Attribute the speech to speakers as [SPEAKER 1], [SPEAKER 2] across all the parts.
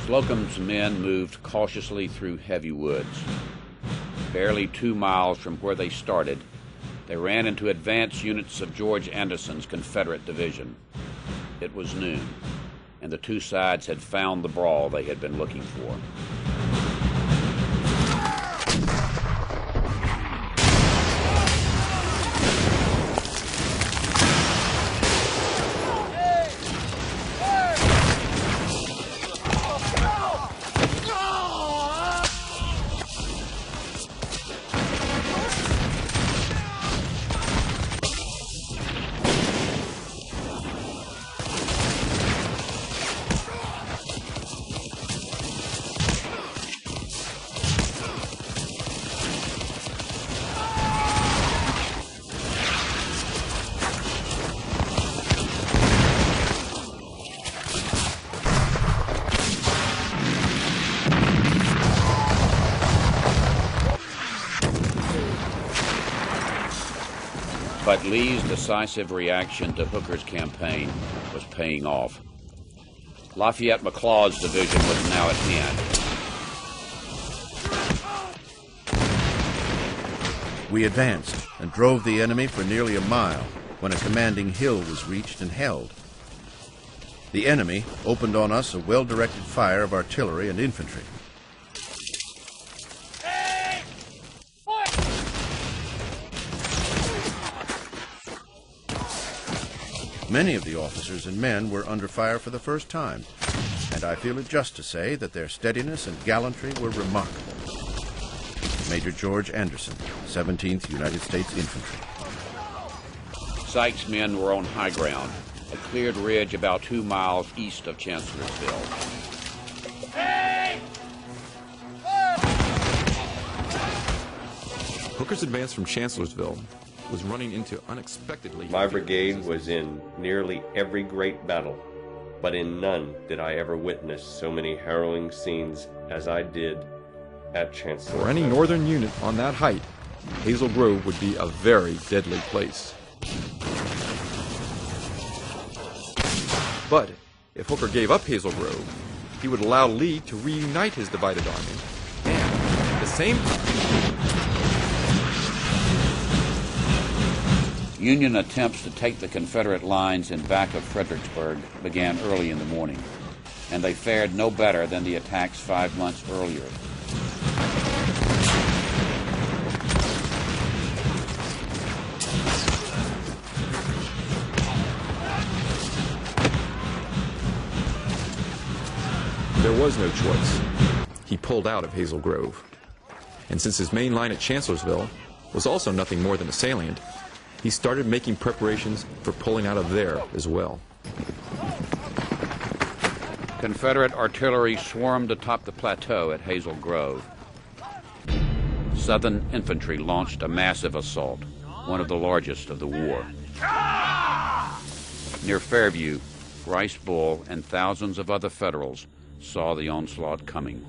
[SPEAKER 1] Slocum's men moved cautiously through heavy woods. Barely 2 miles from where they started, they ran into advance units of George Anderson's Confederate division. It was noon, and the two sides had found the brawl they had been looking for. But Lee's decisive reaction to Hooker's campaign was paying off. Lafayette McLaws' division was now at hand.
[SPEAKER 2] We advanced and drove the enemy for nearly a mile when a commanding hill was reached and held. The enemy opened on us a well-directed fire of artillery and infantry. Many of the officers and men were under fire for the first time, and I feel it just to say that their steadiness and gallantry were remarkable. Major George Anderson, 17th United States Infantry.
[SPEAKER 1] Sykes' men were on high ground, a cleared ridge about 2 miles east of Chancellorsville.
[SPEAKER 3] Hooker's advance from Chancellorsville was running into unexpectedly...
[SPEAKER 4] My brigade was in nearly every great battle, but in none did I ever witness so many harrowing scenes as I did at Chancellorsville.
[SPEAKER 3] For any northern unit on that height, Hazel Grove would be a very deadly place. But if Hooker gave up Hazel Grove, he would allow Lee to reunite his divided army, and at the same time...
[SPEAKER 1] Union attempts to take the Confederate lines in back of Fredericksburg began early in the morning, and they fared no better than the attacks 5 months earlier.
[SPEAKER 3] There was no choice. He pulled out of Hazel Grove. And since his main line at Chancellorsville was also nothing more than a salient, he started making preparations for pulling out of there as well.
[SPEAKER 1] Confederate artillery swarmed atop the plateau at Hazel Grove. Southern infantry launched a massive assault, one of the largest of the war. Near Fairview, Rice Bull and thousands of other Federals saw the onslaught coming.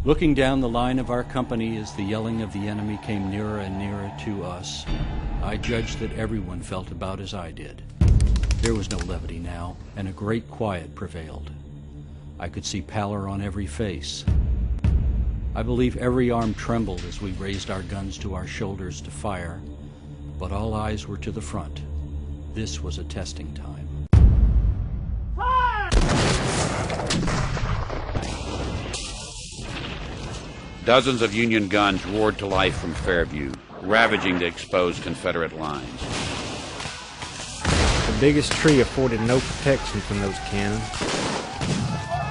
[SPEAKER 5] Looking down the line of our company as the yelling of the enemy came nearer and nearer to us, I judged that everyone felt about as I did. There was no levity now, and a great quiet prevailed. I could see pallor on every face. I believe every arm trembled as we raised our guns to our shoulders to fire, but all eyes were to the front. This was a testing time.
[SPEAKER 1] Dozens of Union guns roared to life from Fairview, ravaging the exposed Confederate lines.
[SPEAKER 6] The biggest tree afforded no protection from those cannons.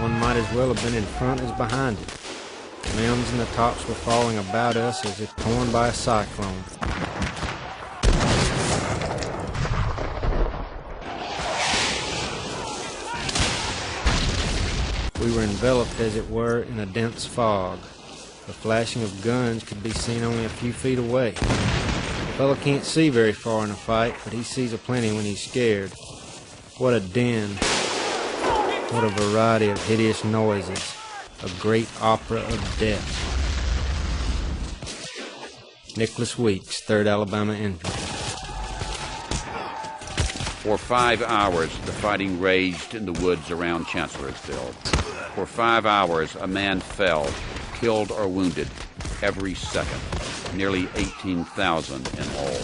[SPEAKER 6] One might as well have been in front as behind it. The limbs and the tops were falling about us as if torn by a cyclone. We were enveloped, as it were, in a dense fog. The flashing of guns could be seen only a few feet away. A fellow can't see very far in a fight, but he sees aplenty when he's scared. What a din. What a variety of hideous noises. A great opera of death. Nicholas Weeks, 3rd Alabama Infantry.
[SPEAKER 1] For 5 hours, the fighting raged in the woods around Chancellorsville. For 5 hours, a man fell, killed or wounded, every second. Nearly 18,000 in all.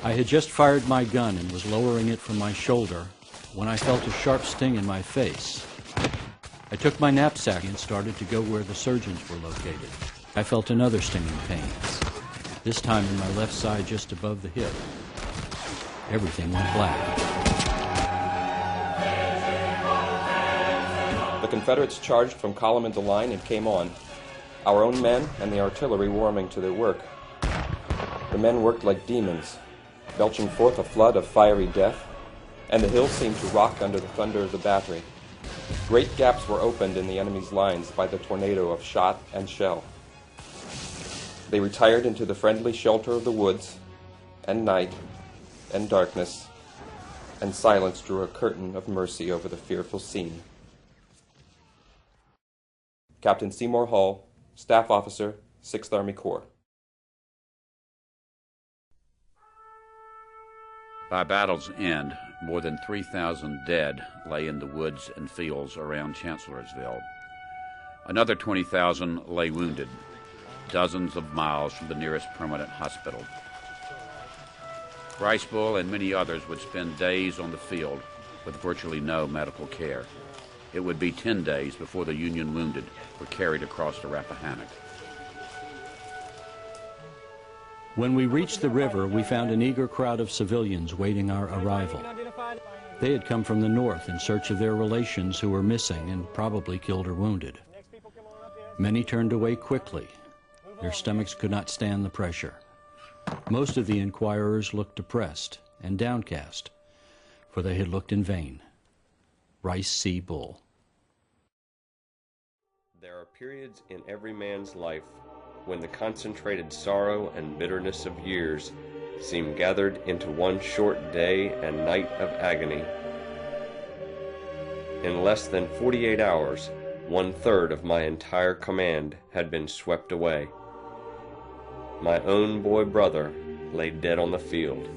[SPEAKER 5] I had just fired my gun and was lowering it from my shoulder when I felt a sharp sting in my face. I took my knapsack and started to go where the surgeons were located. I felt another stinging pain, this time in my left side just above the hip. Everything went black.
[SPEAKER 7] The Confederates charged from column into line and came on, our own men and the artillery warming to their work. The men worked like demons, belching forth a flood of fiery death, and the hills seemed to rock under the thunder of the battery. Great gaps were opened in the enemy's lines by the tornado of shot and shell. They retired into the friendly shelter of the woods, and night, and darkness, and silence drew a curtain of mercy over the fearful scene. Captain Seymour Hall, Staff Officer, 6th Army Corps.
[SPEAKER 1] By battle's end, more than 3,000 dead lay in the woods and fields around Chancellorsville. Another 20,000 lay wounded, dozens of miles from the nearest permanent hospital. Ricebull and many others would spend days on the field with virtually no medical care. It would be 10 days before the Union wounded were carried across the Rappahannock.
[SPEAKER 5] When we reached the river, we found an eager crowd of civilians waiting our arrival. They had come from the north in search of their relations who were missing and probably killed or wounded. Many turned away quickly. Their stomachs could not stand the pressure. Most of the inquirers looked depressed and downcast, for they had looked in vain. Rice C. Bull.
[SPEAKER 4] There are periods in every man's life when the concentrated sorrow and bitterness of years seem gathered into one short day and night of agony. In less than 48 hours, 1/3 of my entire command had been swept away. My own boy brother lay dead on the field.